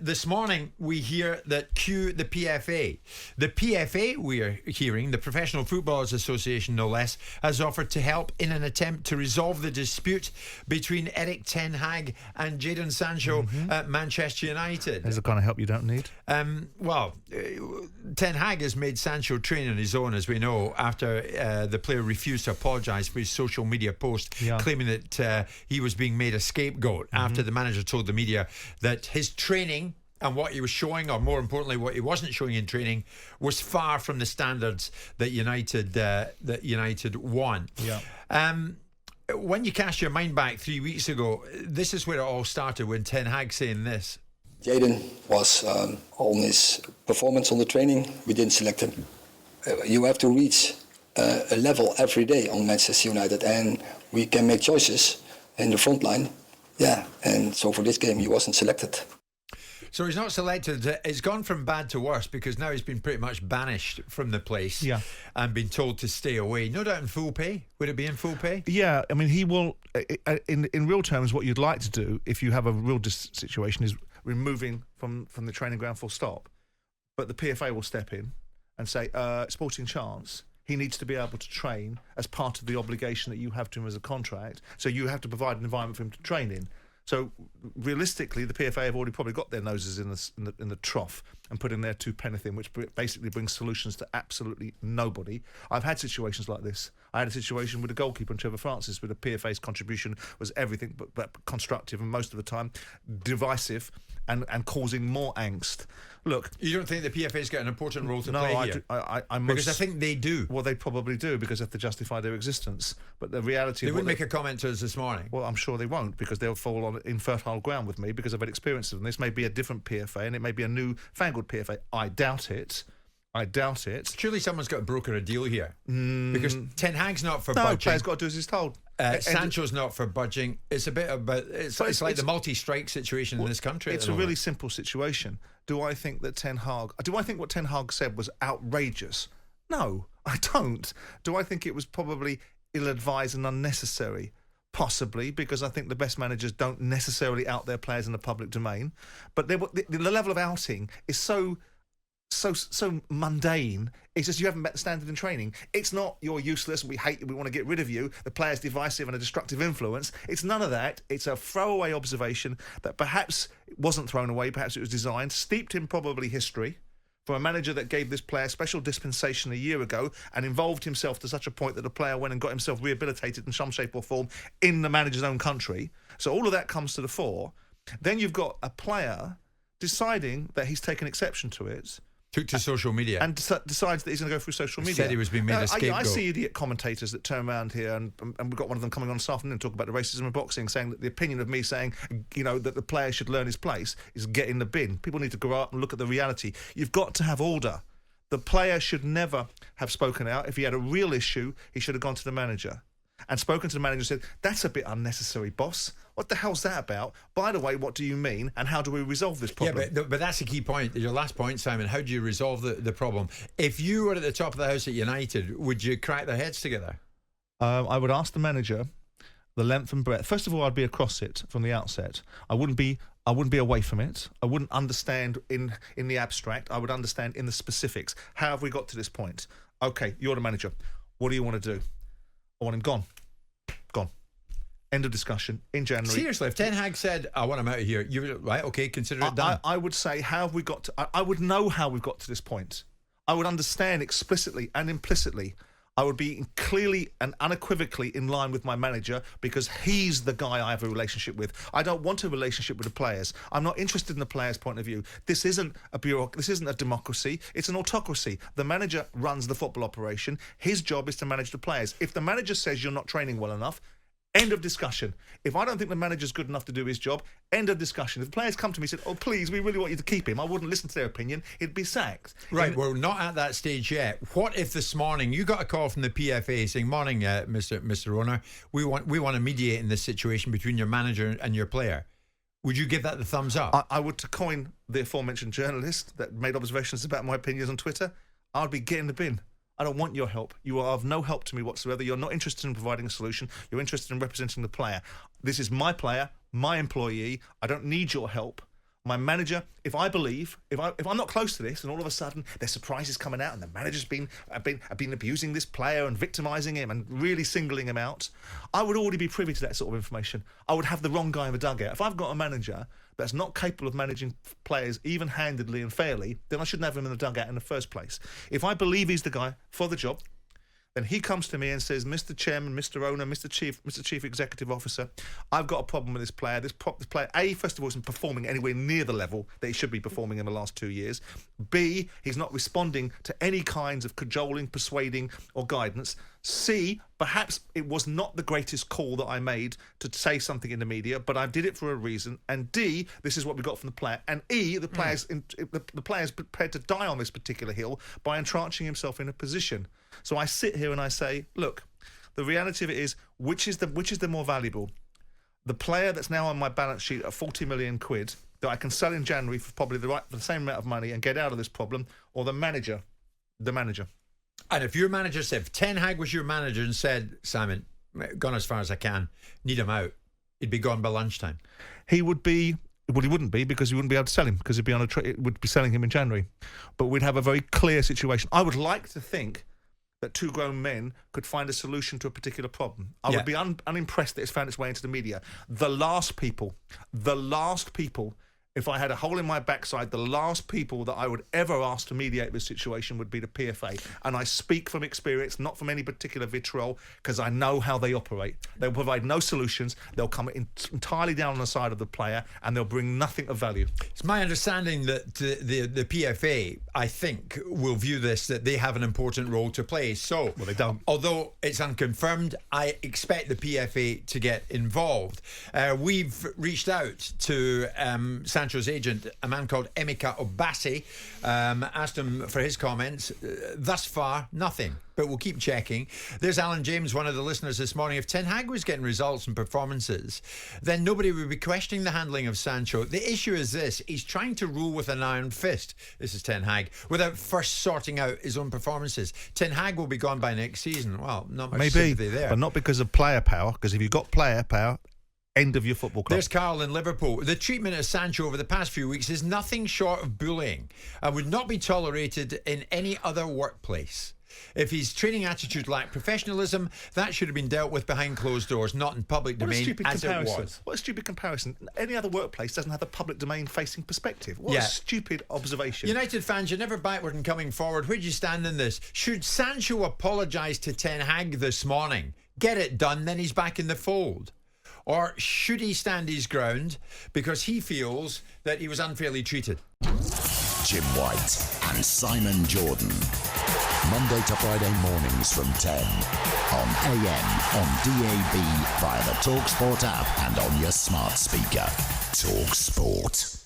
this morning we hear that the PFA. The PFA, we are hearing, the Professional Footballers Association no less, has offered to help in an attempt to resolve the dispute between Erik Ten Hag and Jadon Sancho at Manchester United. That's the kind of help you don't need. Ten Hag has made Sancho train on his own, as we know, after the player refused to apologise for his social media post, claiming that he was being made a scapegoat after the manager told the media that his training and what he was showing, or more importantly what he wasn't showing in training, was far from the standards that United want. When you cast your mind back 3 weeks ago, this is where it all started, when Ten Hag saying this. Jadon was on his performance on the training. We didn't select him. You have to reach a level every day on Manchester United, and we can make choices in the front line. And so for this game he wasn't selected. So he's not selected. It's gone from bad to worse, because now he's been pretty much banished from the place and been told to stay away. No doubt in full pay. Would it be in full pay? Yeah, I mean, he will, in real terms, what you'd like to do if you have a real situation is removing from the training ground full stop. But the PFA will step in and say, sporting chance, he needs to be able to train as part of the obligation that you have to him as a contract. So you have to provide an environment for him to train in. So realistically, the PFA have already probably got their noses in the trough and put in their two penny thing, which basically brings solutions to absolutely nobody. I've had situations like this. I had a situation with a goalkeeper, Trevor Francis, where the PFA's contribution was everything but constructive, and most of the time divisive and causing more angst. Look, you don't think the PFA's got an important role to play here? Because I think they do. Well, they probably do, because they have to justify their existence. But the reality, they wouldn't make a comment to us this morning. Well, I'm sure they won't, because they'll fall on infertile ground with me, because I've had experience of them. This may be a different PFA, and it may be a new fangled PFA. I doubt it. Surely someone's got to broker a deal here, because Ten Hag's not for budging. No, player's got to do as he's told. Sancho's not for budging. It's a bit about it's like the multi-strike situation in this country. It's a really simple situation. Do I think what Ten Hag said was outrageous? No, I don't. Do I think it was probably ill-advised and unnecessary? Possibly, because I think the best managers don't necessarily out their players in the public domain. But the level of outing is so mundane. It's just you haven't met the standard in training. It's not you're useless, we hate you, we want to get rid of you, the player's divisive and a destructive influence. It's none of that. It's a throwaway observation that perhaps wasn't thrown away, perhaps it was designed, steeped in probably history, from a manager that gave this player special dispensation a year ago and involved himself to such a point that the player went and got himself rehabilitated in some shape or form in the manager's own country. So all of that comes to the fore. Then you've got a player deciding that he's taken exception to it, took to social media, and decides that he's going to go through social media. Said he was being made a scapegoat. I see idiot commentators that turn around here, and we've got one of them coming on this afternoon and talk about the racism in boxing, saying that the opinion of me saying, that the player should learn his place is get in the bin. People need to grow up and look at the reality. You've got to have order. The player should never have spoken out. If he had a real issue, he should have gone to the manager and spoken to the manager and said, that's a bit unnecessary, boss. What the hell's that about? By the way, what do you mean, and how do we resolve this problem? Yeah, but that's the key point. Your last point, Simon. How do you resolve the problem? If you were at the top of the house at United, would you crack their heads together? I would ask the manager the length and breadth. First of all, I'd be across it from the outset. I wouldn't be away from it. I wouldn't understand in the abstract. I would understand in the specifics. How have we got to this point? Okay, you're the manager. What do you want to do? I want him gone. End of discussion in January. Seriously, if Ten Hag said, I want him out of here, you're right, okay, consider it done. I would say, how have we got to... I would know how we've got to this point. I would understand explicitly and implicitly. I would be clearly and unequivocally in line with my manager, because he's the guy I have a relationship with. I don't want a relationship with the players. I'm not interested in the players' point of view. This isn't a this isn't a democracy. It's an autocracy. The manager runs the football operation. His job is to manage the players. If the manager says you're not training well enough, end of discussion. If I don't think the manager's good enough to do his job, end of discussion. If the players come to me and said, oh, please, we really want you to keep him, I wouldn't listen to their opinion. He'd be sacked. Right, we're not at that stage yet. What if this morning you got a call from the PFA saying, morning, Mr. Owner, we want to mediate in this situation between your manager and your player. Would you give that the thumbs up? I would, to coin the aforementioned journalist that made observations about my opinions on Twitter, I'd be getting the bin. I don't want your help. You are of no help to me whatsoever. You're not interested in providing a solution. You're interested in representing the player. This is my player, my employee. I don't need your help. My manager, if I'm not close to this, and all of a sudden there's surprises coming out, and the manager's been abusing this player and victimising him and really singling him out, I would already be privy to that sort of information. I would have the wrong guy in the dugout. If I've got a manager that's not capable of managing players even-handedly and fairly, then I shouldn't have him in the dugout in the first place. If I believe he's the guy for the job, then he comes to me and says, Mr. Chairman, Mr. Owner, Mr. Chief Executive Officer, I've got a problem with this player. This player, A, first of all, isn't performing anywhere near the level that he should be performing in the last 2 years. B, he's not responding to any kinds of cajoling, persuading or guidance. C, perhaps it was not the greatest call that I made to say something in the media, but I did it for a reason. And D, this is what we got from the player. And E, the player's prepared to die on this particular hill by entrenching himself in a position. So I sit here and I say, look, the reality of it is, which is the more valuable? The player that's now on my balance sheet at 40 million quid that I can sell in January for probably for the same amount of money and get out of this problem, or the manager? The manager. And if your manager said, if Ten Hag was your manager and said, Simon, gone as far as I can, need him out, he'd be gone by lunchtime. He would be. Well, he wouldn't be, because we wouldn't be able to sell him, because he'd be on it would be selling him in January. But we'd have a very clear situation. I would like to think that two grown men could find a solution to a particular problem. I would be unimpressed that it's found its way into the media. The last people, if I had a hole in my backside, the last people that I would ever ask to mediate this situation would be the PFA. And I speak from experience, not from any particular vitriol, because I know how they operate. They'll provide no solutions. They'll come entirely down on the side of the player, and they'll bring nothing of value. It's my understanding that the PFA, I think, will view this, that they have an important role to play. So, well, they don't. Although it's unconfirmed, I expect the PFA to get involved. We've reached out to Sancho's agent, a man called Emeka Obasi, asked him for his comments. Thus far, nothing, but we'll keep checking. There's Alan James, one of the listeners this morning. If Ten Hag was getting results and performances, then nobody would be questioning the handling of Sancho. The issue is this: he's trying to rule with an iron fist, this is Ten Hag, without first sorting out his own performances. Ten Hag will be gone by next season. Well, not much sympathy there. But not because of player power, because if you've got player power, end of your football club. There's Carl in Liverpool. The treatment of Sancho over the past few weeks is nothing short of bullying and would not be tolerated in any other workplace. If his training attitude lacked professionalism, that should have been dealt with behind closed doors, not in public domain, as it was. What a stupid comparison. Any other workplace doesn't have the public domain facing perspective. What a stupid observation. United fans, you're never backward and coming forward. Where do you stand in this? Should Sancho apologise to Ten Hag this morning? Get it done, then he's back in the fold. Or should he stand his ground because he feels that he was unfairly treated? Jim White and Simon Jordan. Monday to Friday mornings from 10 on AM, on DAB, via the TalkSPORT app and on your smart speaker. TalkSPORT.